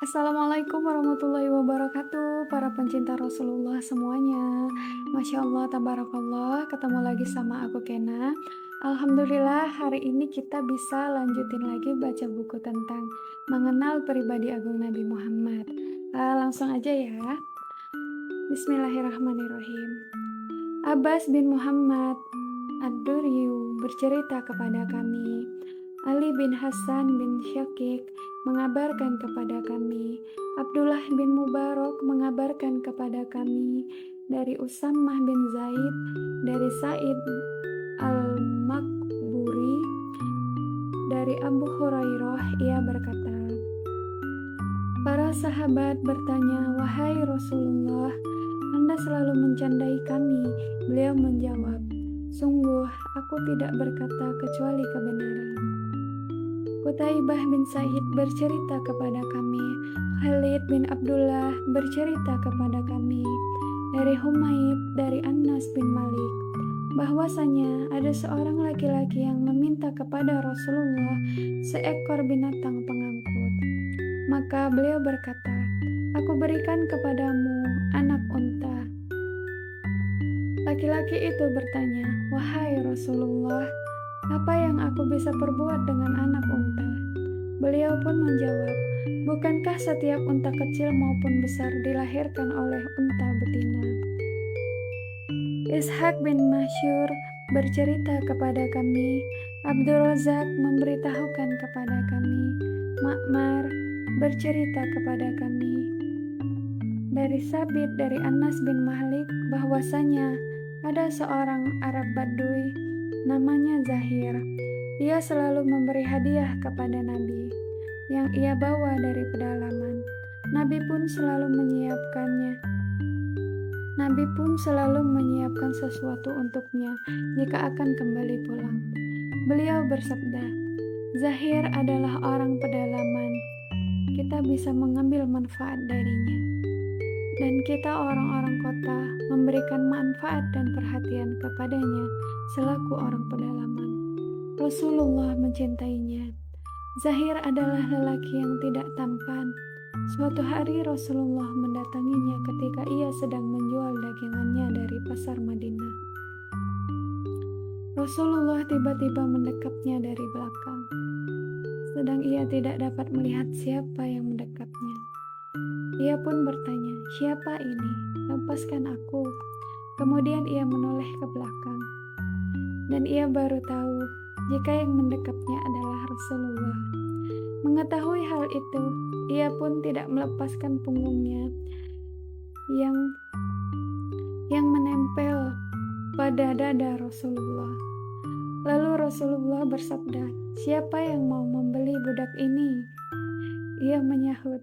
Assalamualaikum warahmatullahi wabarakatuh, para pencinta Rasulullah semuanya. Masya Allah, tabarakallah, ketemu lagi sama aku Kena. Alhamdulillah, hari ini kita bisa lanjutin lagi baca buku tentang mengenal pribadi agung Nabi Muhammad. Langsung aja ya. Bismillahirrahmanirrahim. Abbas bin Muhammad Ad-Duriyu bercerita kepada kami, Ali bin Hasan bin Syakik mengabarkan kepada kami, Abdullah bin Mubarak mengabarkan kepada kami, dari Usamah bin Zaid, dari Said al-Makburi, dari Abu Hurairah, ia berkata, para sahabat bertanya, wahai Rasulullah, Anda selalu mencandai kami. Beliau menjawab, sungguh aku tidak berkata kecuali kebenaran. Qutaibah bin Sa'id bercerita kepada kami, Khalid bin Abdullah bercerita kepada kami, dari Humaid, dari Anas bin Malik, bahwasanya ada seorang laki-laki yang meminta kepada Rasulullah seekor binatang pengangkut. Maka beliau berkata, aku berikan kepadamu anak unta. Laki-laki itu bertanya, wahai Rasulullah, apa yang aku bisa perbuat dengan anak unta? Beliau pun menjawab, bukankah setiap unta kecil maupun besar dilahirkan oleh unta betina? Ishaq bin Masyur bercerita kepada kami, Abdul Razak memberitahukan kepada kami, Ma'mar bercerita kepada kami, dari Sabit dari Anas bin Malik bahwasanya ada seorang Arab Baduy namanya Zahir. Ia selalu memberi hadiah kepada Nabi yang ia bawa dari pedalaman. Nabi pun selalu menyiapkan sesuatu untuknya jika akan kembali pulang. Beliau bersabda, Zahir adalah orang pedalaman. Kita bisa mengambil manfaat darinya. Dan kita orang-orang kota memberikan manfaat dan perhatian kepadanya selaku orang pedalaman. Rasulullah mencintainya. Zahir adalah lelaki yang tidak tampan. Suatu hari Rasulullah mendatanginya ketika ia sedang menjual dagangannya dari pasar Madinah. Rasulullah tiba-tiba mendekapnya dari belakang, sedang ia tidak dapat melihat siapa yang mendekapnya. Ia pun bertanya, siapa ini? Lepaskan aku. Kemudian ia menoleh ke belakang, dan ia baru tahu jika yang mendekapnya adalah Rasulullah. Mengetahui hal itu, ia pun tidak melepaskan punggungnya yang menempel pada dada Rasulullah. Lalu Rasulullah bersabda, siapa yang mau membeli budak ini? Ia menyahut,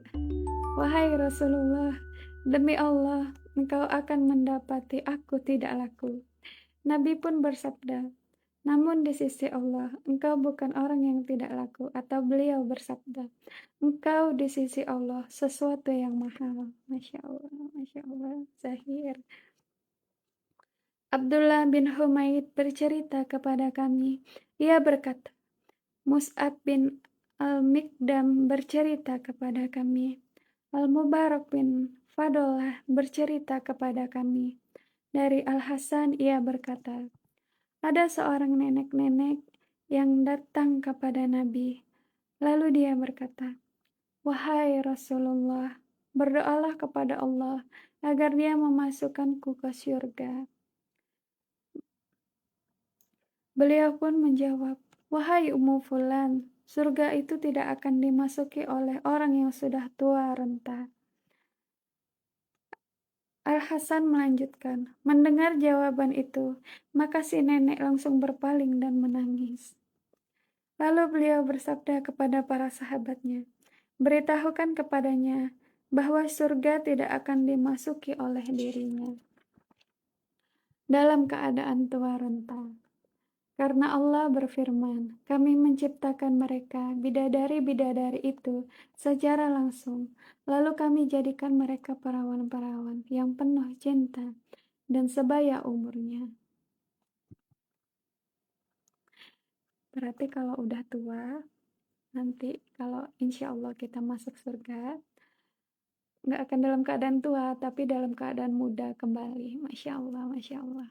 wahai Rasulullah, demi Allah, engkau akan mendapati aku tidak laku. Nabi pun bersabda, namun di sisi Allah, engkau bukan orang yang tidak laku. Atau beliau bersabda, engkau di sisi Allah sesuatu yang mahal. Masya Allah, Zahir. Abdullah bin Humaid bercerita kepada kami. Ia berkata, Mus'ab bin Al-Mikdam bercerita kepada kami. Al-Mubarak bin Fadollah bercerita kepada kami. Dari Al-Hasan ia berkata, ada seorang nenek-nenek yang datang kepada Nabi. Lalu dia berkata, wahai Rasulullah, berdoalah kepada Allah agar dia memasukkanku ke surga. Beliau pun menjawab, wahai Ummu Fulan, surga itu tidak akan dimasuki oleh orang yang sudah tua renta. Al-Hasan melanjutkan, mendengar jawaban itu, maka si nenek langsung berpaling dan menangis. Lalu beliau bersabda kepada para sahabatnya, beritahukan kepadanya bahwa surga tidak akan dimasuki oleh dirinya dalam keadaan tua renta. Karena Allah berfirman, kami menciptakan mereka, bidadari-bidadari itu, secara langsung. Lalu kami jadikan mereka perawan-perawan yang penuh cinta dan sebaya umurnya. Berarti kalau udah tua, nanti kalau insya Allah kita masuk surga, nggak akan dalam keadaan tua, tapi dalam keadaan muda kembali. Masya Allah, Masya Allah.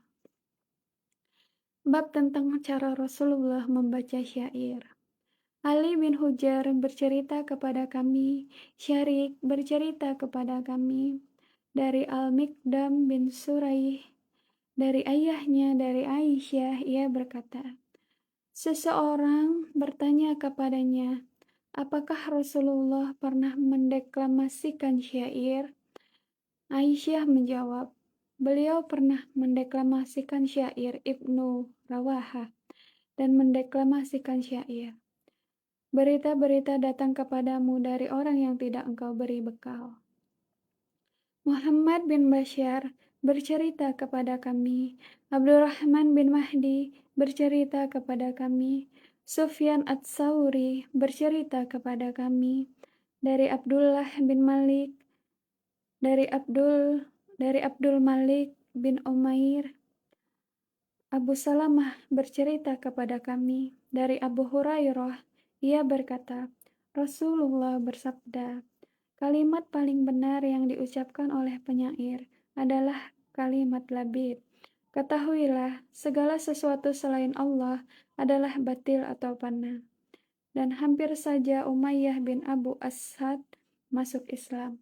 Bab tentang cara Rasulullah membaca syair. Ali bin Hujar bercerita kepada kami, Syarik bercerita kepada kami, dari Al-Mikdam bin Suraih, dari ayahnya, dari Aisyah, ia berkata, seseorang bertanya kepadanya, apakah Rasulullah pernah mendeklamasikan syair? Aisyah menjawab, beliau pernah mendeklamasikan syair Ibnu Rawahah dan mendeklamasikan syair. Berita-berita datang kepadamu dari orang yang tidak engkau beri bekal. Muhammad bin Bashar bercerita kepada kami, Abdurrahman bin Mahdi bercerita kepada kami, Sufyan Ats-Tsauri bercerita kepada kami, dari Abdullah bin Malik, dari Abdul Malik bin Umair, Abu Salamah bercerita kepada kami, dari Abu Hurairah, ia berkata, Rasulullah bersabda, kalimat paling benar yang diucapkan oleh penyair adalah kalimat labid. Ketahuilah, segala sesuatu selain Allah adalah batil atau fana. Dan hampir saja Umayyah bin Abu Ashad masuk Islam.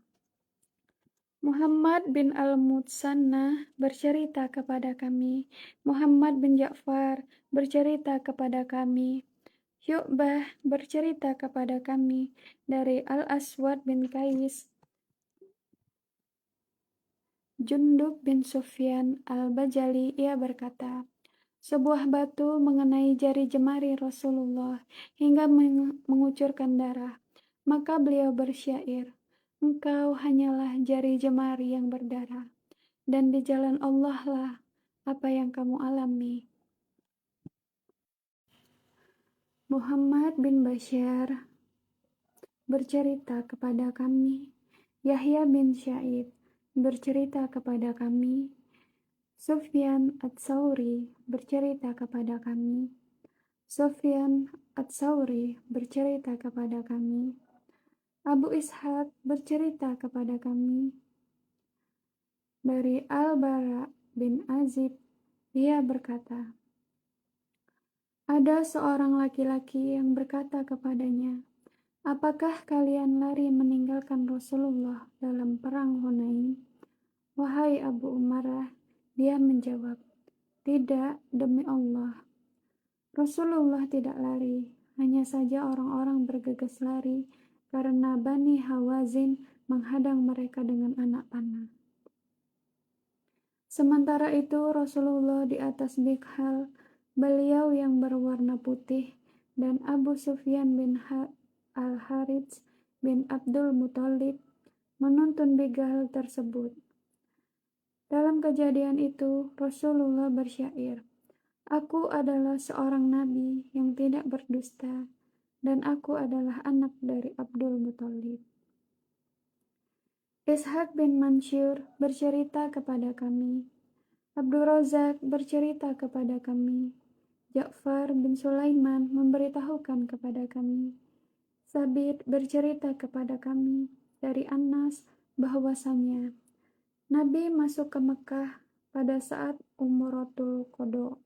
Muhammad bin Al-Mutsanna bercerita kepada kami, Muhammad bin Ja'far bercerita kepada kami, Syu'bah bercerita kepada kami dari Al-Aswad bin Qais, Jundub bin Sufyan Al-Bajali, ia berkata, sebuah batu mengenai jari jemari Rasulullah hingga mengucurkan darah. Maka beliau bersyair, engkau hanyalah jari jemari yang berdarah, dan di jalan Allah lah apa yang kamu alami. Muhammad bin Bashar bercerita kepada kami, Yahya bin Syaib bercerita kepada kami, Sufyan Ats-Tsauri bercerita kepada kami, Sufyan Ats-Tsauri bercerita kepada kami, Abu Ishaq bercerita kepada kami, dari Al-Bara bin Azib, dia berkata, ada seorang laki-laki yang berkata kepadanya, apakah kalian lari meninggalkan Rasulullah dalam perang Hunain? Wahai Abu Umarah, dia menjawab, tidak, demi Allah. Rasulullah tidak lari, hanya saja orang-orang bergegas lari karena Bani Hawazin menghadang mereka dengan anak panah. Sementara itu Rasulullah di atas bikhal, beliau yang berwarna putih, dan Abu Sufyan bin Al-Harits bin Abdul Muthalib menuntun bighal tersebut. Dalam kejadian itu Rasulullah bersyair, aku adalah seorang nabi yang tidak berdusta, dan aku adalah anak dari Abdul Muthalib. Ishaq bin Mansur bercerita kepada kami, Abdul Razak bercerita kepada kami, Ja'far bin Sulaiman memberitahukan kepada kami, Sabit bercerita kepada kami dari Anas bahwasanya Nabi masuk ke Mekah pada saat Umratul Qadha,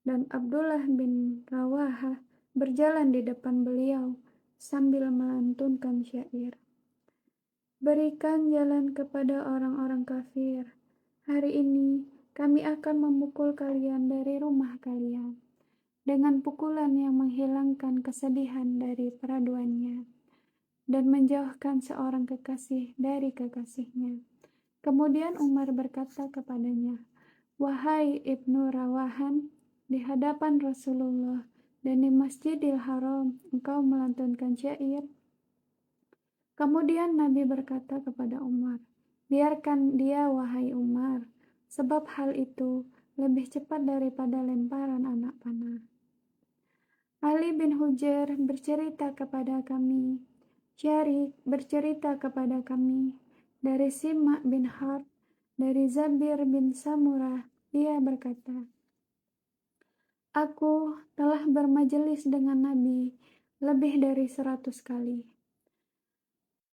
dan Abdullah bin Rawahah berjalan di depan beliau sambil melantunkan syair. Berikan jalan kepada orang-orang kafir. Hari ini kami akan memukul kalian dari rumah kalian dengan pukulan yang menghilangkan kesedihan dari peraduannya dan menjauhkan seorang kekasih dari kekasihnya. Kemudian Umar berkata kepadanya, wahai Ibnu Rawahan, di hadapan Rasulullah dan di Masjidil Haram engkau melantunkan syair. Kemudian Nabi berkata kepada Umar, biarkan dia wahai Umar, sebab hal itu lebih cepat daripada lemparan anak panah. Ali bin Hujar bercerita kepada kami, Syarik bercerita kepada kami, dari Simak bin Harb, dari Zabir bin Samurah, dia berkata, aku telah bermajelis dengan Nabi lebih dari 100 kali.